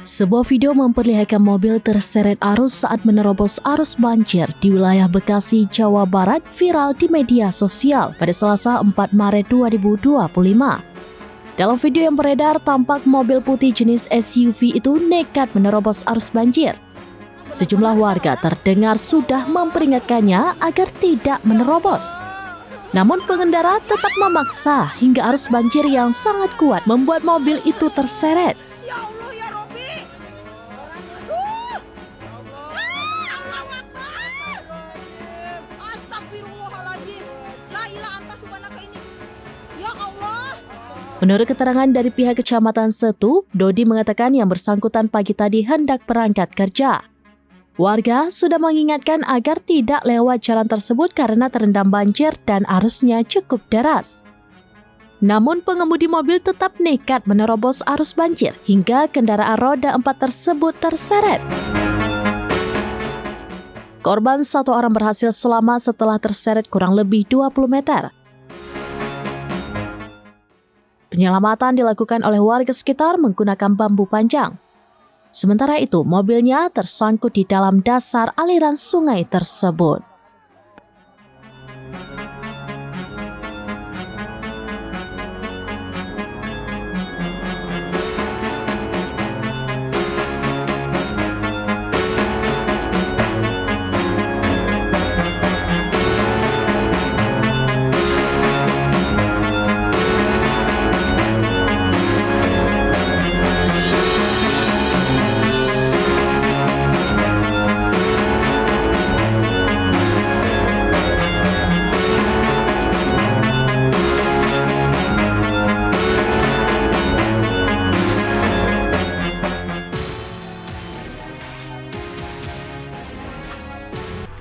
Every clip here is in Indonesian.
Sebuah video memperlihatkan mobil terseret arus saat menerobos arus banjir di wilayah Bekasi, Jawa Barat viral di media sosial pada Selasa 4 Maret 2025. Dalam video yang beredar, tampak mobil putih jenis SUV itu nekat menerobos arus banjir. Sejumlah warga terdengar sudah memperingatkannya agar tidak menerobos. Namun pengendara tetap memaksa hingga arus banjir yang sangat kuat membuat mobil itu terseret. Menurut keterangan dari pihak Kecamatan Setu, Dodi mengatakan yang bersangkutan pagi tadi hendak berangkat kerja. Warga sudah mengingatkan agar tidak lewat jalan tersebut karena terendam banjir dan arusnya cukup deras. Namun pengemudi mobil tetap nekat menerobos arus banjir hingga kendaraan roda 4 tersebut terseret. Korban satu orang berhasil selamat setelah terseret kurang lebih 20 meter. Penyelamatan dilakukan oleh warga sekitar menggunakan bambu panjang. Sementara itu, mobilnya tersangkut di dalam dasar aliran sungai tersebut.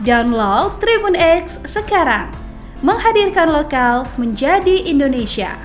Download Tribun X sekarang, menghadirkan lokal menjadi Indonesia.